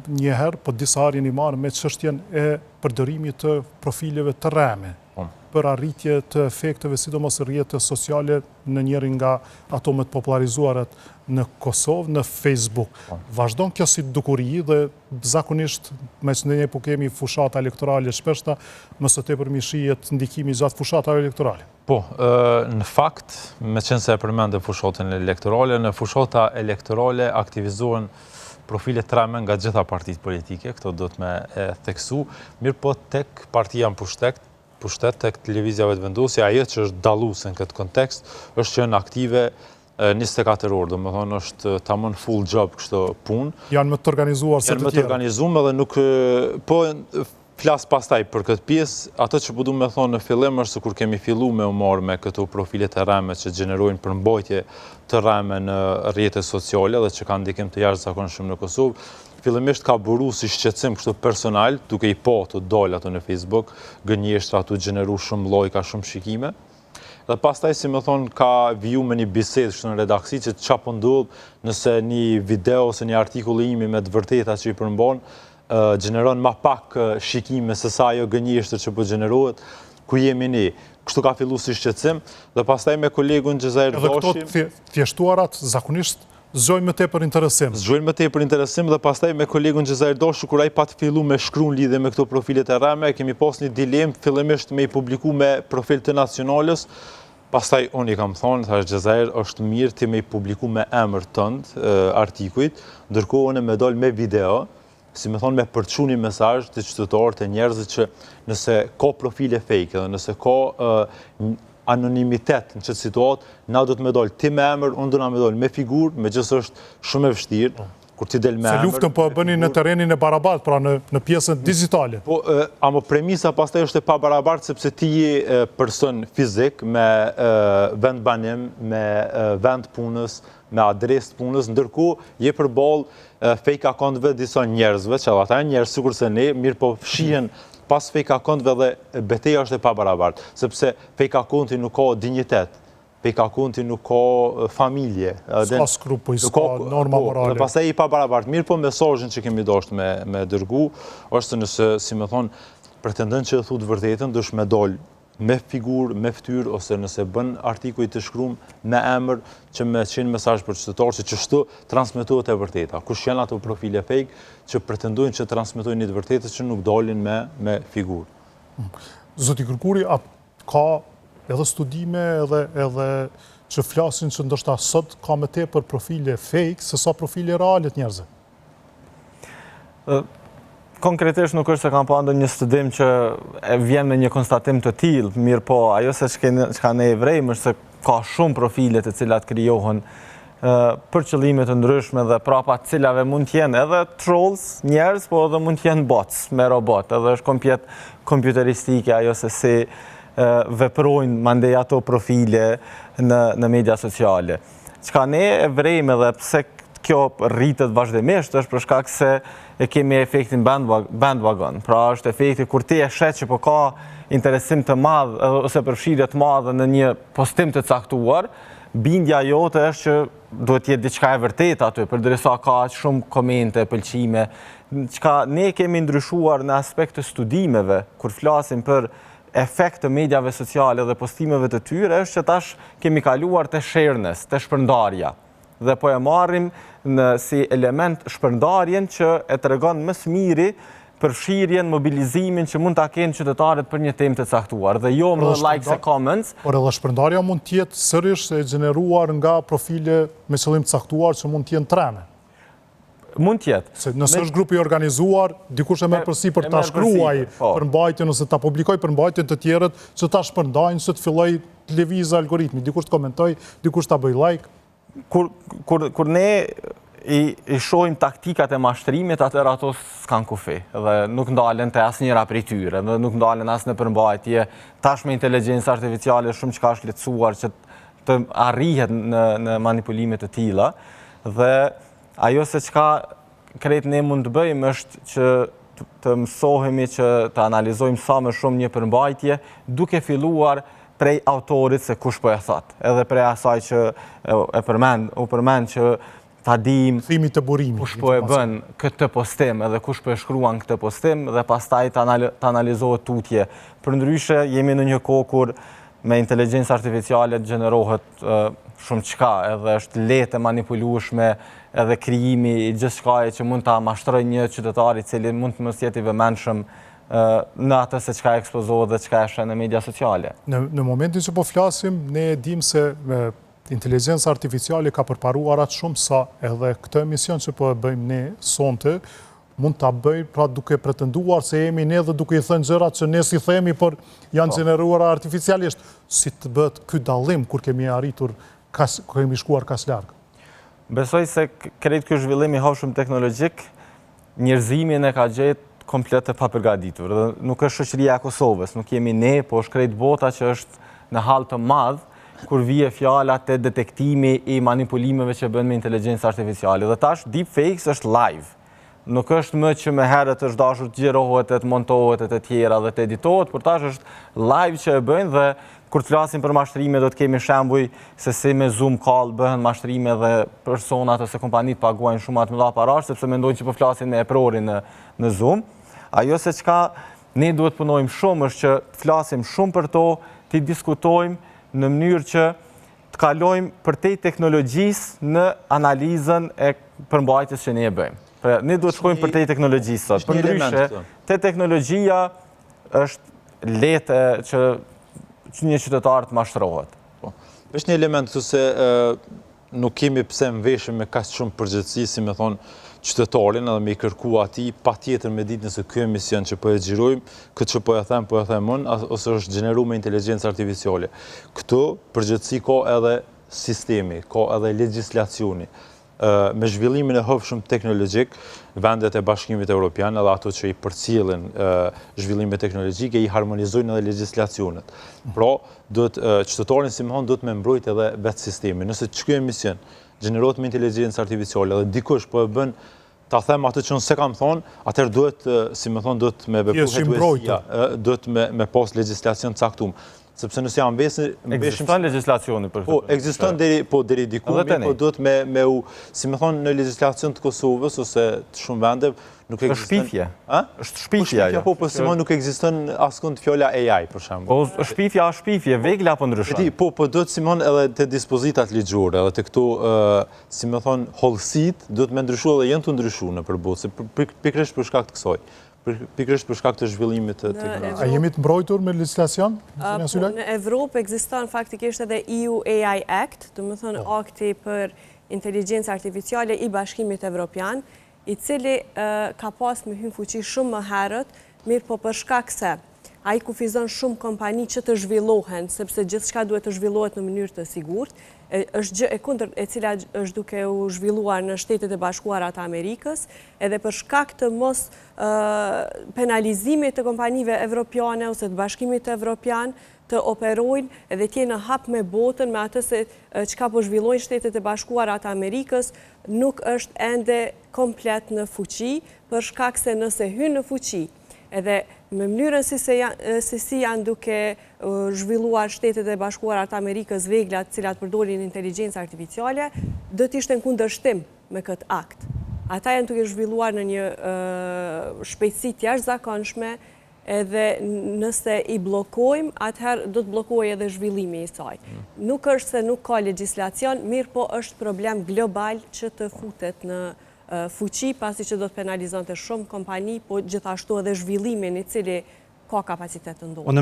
njëherë, po disa herë jeni marrë me çështjen e përdorimit të profileve të rreme për arritje të efekteve, sidomos rrjete sociale në njërin nga ato më të popularizuarat në Kosovë, në Facebook. Vazhdon kjo si dukuri dhe zakonisht me që ndonjëherë po kemi fushata elektorale shpeshta, më së tepër shihet ndikimi gjatë fushatave elektorale. Po, në fakt, me qenë se e përmendë fushatën elektorale, në fushata elektorale aktivizohen profile të rreme nga gjitha partitë politike, këto do të me theksu, mirë po tek partia në pushtet tek televizjave të vendosja, ajo që është dalluese në këtë kontekst, është që janë aktive 24 orë, do më thonë është tamam full job kështu punë. Janë më të organizuar se të tjerë. Janë më të organizuar dhe nuk, po flas pastaj për këtë pjesë, ato që po du me thonë në fillim është se kur kemi fillu me u marrë me këto profilet e rreme që gjenerojnë përmbajtje të rreme në rrjete sociale dhe që kanë ndikim të jashtëzakonshëm në Kosovë, fillimisht ka buru si shqetësim kështu personal, duke i po të dalë ato në Facebook, gënjeshtra tu gjeneru shumë lojka, shumë shikime. Dhe pastaj, si më thonë, ka viju me një bisedë kështu në redaksi që qa po ndodh nëse një video ose një artikull imi me të vërteta që i përmban, gjeneron ma pak shikime se sa ajo gënjeshtër që po gjenerohet, ku jemi ne. Kështu ka fillu si shqetësim, dhe pastaj me kolegun Gjezair Doshi... Edhe këto thjeshtuarat zakonisht zgjojnë më tepër interesim. Zgjojnë më tepër interesim dhe pastaj me kolegun Gjezair Doshi, kur ai pat fillu me shkruan lidhje me këto profilet e rreme, kemi pas një dilemë fillimisht me i publiku me profil të nacionalës. Pastaj unë i kam thonë, thash Gjezair, është mirë ti me i publiku me emër tënd artikujt, ndërkohë unë me dal me video, si me thonë me përçu një mesazh të qytetarët e njerëzit që nëse ka profile fake dhe nëse ka anonimitet në qëtë situatë, na do të me dojnë ti me emër, unë do na me dojnë me figurë, me gjithë është shumë e vështirë, kur ti del me emër... Se luftën po e bëni në terenin e barabartë, pra në pjesën digitale. Po, amo premisa pastaj është e pa barabartë, sepse ti je person fizik, me vend banim, me vend punës, me adres të punës, ndërkohë je përballë fake accountëve disa njerëzve, që ata njerëz sikur se ne, mirë po fshihen pas fake accountëve dhe betejë është e pabarabartë, sepse fake accounti nuk ka dinjitet, fake accounti nuk ka familje. S'ka skrupuj, s'ka norma morale. Dhe pastaj i pabarabartë. Mirë po mesazhin që kemi dashur me dërgu, është nëse, si më thonë, pretendon që e thu të vërtetën, dush me dal me figurë, me fytyrë, ose nëse bën artikuj të shkruam me emër që me qenë mesazh për qytetarë, se që shtu transmetohet e vërteta. Kush janë ato profile fake që pretendojnë që transmetojnë një të vërtetë që nuk dalin me figurë. Zoti Kërkuri, a ka edhe studime edhe që flasin që ndoshta sot ka më tepër profile fake se sa profile reale të njerëzve? Konkretisht nuk është se kam pa ndonjë një studim që vjen me një konstatim të tillë, mirë po, ajo se çka ne e vrejmë është se ka shumë profile të cilat krijohen për qëllime të ndryshme dhe prapa të cilave mund të jenë edhe trolls, njerëz, po edhe mund të jenë bots me robot, edhe është komplet kompjuteristike ajo se si veprojnë mandej ato profile në media sociale. Çka ne e vrejmë edhe pse kjo rritet vazhdimisht është për shkak se e kemi efektin bandwagon. Pra është efekti kur ti e shet që po ka interesim të madh ose përfshirje të madhe në një postim të caktuar, bindja jote është që duhet jetë diçka e vërtetë aty, përderisa ka shumë komente, pëlqime. Çka ne kemi ndryshuar në aspekt të studimeve, kur flasim për efekt të medjave sociale dhe postimeve të tyre, është që tash kemi kaluar te shareness, te shpërndarja. Dhe po e marrim si element shpërndarjen që e tregon më së miri përfshirjen, mobilizimin që mund ta kenë qytetarët për një temë të caktuar dhe jo më likes e comments. Por edhe shpërndarja mund të jetë sërish e gjeneruar nga profile me qëllim të caktuar që mund të jenë treme. Mund të jetë. Se nëse është grupi organizuar, dikush e merr përsipër ta shkruaj përmbajtjen ose ta publikoj përmbajtjen të tjerët që ta shpërndajnë, se të filloj të lëvizë algoritmi, dikush të komentoj, dikush ta bëj like. Kur ne i shohim taktikat e mashtrimit, atëherë ato s'kan kufi dhe nuk ndalen te asnjëra prej tyre, dhe nuk ndalen as në përmbajtje. Tash me inteligjencë artificiale shumë çka është lehtësuar që të arrihet në manipulime të tilla dhe ajo se çka krejt ne mund të bëjmë është që të mësohemi që të analizojmë sa më shumë një përmbajtje duke filluar prej autorit se kush po e thot, edhe prej asaj që u përmend që ta dim Thimi të burimit. kush po e bën këtë postim edhe kush po e shkruan këtë postim dhe pastaj të analizohet tutje. Përndryshe jemi në një kohë kur me inteligjencë artificiale gjenerohet shumë çka, edhe është lehtë e manipulueshme, edhe krijimi i gjithçkaje që mund ta mashtrojë një qytetar i cili mund të mos jetë i vëmendshëm në atë se çka ekspozohet dhe çka është në media sociale. Në momentin që po flasim, ne dim se inteligjenca artificiale ka përparuar atë shumë sa edhe këtë emision që po e bëjmë ne sonte, mund ta bëj pra duke pretenduar se jemi ne dhe duke i thënë gjërat që ne si themi, por janë gjeneruara artificialisht. Si të bëhet ky dallim kur kemi arritur, kur kemi shkuar kaq larg? Besoj se krejt ky zhvillim i hapshëm teknologjik, njerëzimin e ka gjetë komplet të papërgatitur. Dhe nuk është shoqëria e Kosovës, nuk jemi ne, po është krejt bota që është në hall të madh kur vije fjala te detektimi i manipulimeve që bën me inteligjencë artificiale. Dhe tash deepfakes është live. Nuk është më që me herët është dashur të gjerohet, të montohet, të tjera dhe të editohet, por tash është live që e bëjnë dhe kur të flasim për mashtrime do të kemi shembuj se si me Zoom call bëhen mashtrime dhe personat ose kompanitë paguajnë shumë më të mëdha parash sepse mendojnë që po flasin me eprorin në Zoom. Ajo se çka ne duhet punojmë shumë është që të flasim shumë për to, të diskutojmë në mënyrë që të kalojmë përtej teknologjisë në analizën e përmbajtjes që ne e bëjmë. Pra, ne duhet shkojmë përtej teknologjisë sot. Përndryshe, te teknologjia është lehtë që një qytetar të mashtrohet. Është një element këtu se nuk kemi pse mveshëm me kaq shumë përgjegjësi, si me thonë qytetarin edhe me i kërku ati, pa tjetër me ditë nëse ky emision që po e xhirojmë, këtë që po e them unë, ose është gjeneruar me inteligjencë artificiale. Këtu përgjithësi ka edhe sistemi, ka edhe legjislacioni. Me zhvillimin e hapshëm teknologjik, vendet e Bashkimit Evropian edhe ato që i përcjellin zhvillimet teknologjike i harmonizojnë edhe legjislacionet. Pra, qytetarin si më thonë duhet me mbrojtë edhe vetë sistemi. Nëse ky emision gjenerohet me inteligjencë artificiale dhe dikush po e bën ta them atë që unë se kam thonë, atëherë duhet, si më thonë, duhet me vepruhet, duhet me pas legjislacion caktuar. Sepse nëse janë ekziston legjislacioni për këtë. Po, ekziston deri diku, po duhet me u, si më thonë, në legjislacion të Kosovës ose të shumë vende, nuk ekziston. Është shpifje. Është shpifje ajo. Po, Simon, nuk ekziston askund fjala AI, për shembull. Po, shpifja është shpifje, vegla apo ndryshon. Po, duhet, Simon, edhe të dispozitat ligjore, edhe të këtu, si më thonë, hollësit, duhet me ndryshu edhe jenë të ndryshu në përbotë, se pikërisht për shkak të kësaj. Pikërisht për shkak të zhvillimit të teknologjisë. A jemi të mbrojtur me legjislacion? Në Evropë ekziston faktikisht edhe EU AI Act, do të thonë akti për inteligjencë artificiale i Bashkimit Evropian, i cili ka pas me hyrë fuqi shumë më herët, mirë po për shkak se ai kufizon shumë kompani që të zhvillohen, sepse gjithçka duhet të zhvillohet në mënyrë të sigurt, është gjë e kundërt e cila është duke u zhvilluar në Shtetet e Bashkuara të Amerikës, edhe për shkak të mos penalizimit të kompanive evropiane ose të Bashkimit Evropian të operojnë edhe të jenë në hap me botën me atë se çka po zhvillojnë Shtetet e Bashkuara të Amerikës nuk është ende komplet në fuqi, për shkak se nëse hyn në fuqi edhe me mënyrën si janë duke zhvilluar Shtetet e Bashkuara të Amerikës veglat cilat përdorin inteligjencë artificiale, do të ishte në kundërshtim me këtë akt. Ata janë duke zhvilluar në një shpejtësi të jashtëzakonshme, edhe nëse i bllokojmë, atëherë do të bllokojë edhe zhvillimi i saj. Nuk është se nuk ka legjislacion, mirë po është problem global që të futet në fuqi, pasi që do të penalizonte shumë kompani, po gjithashtu edhe zhvillimin i cili ka kapacitet të ndodhë.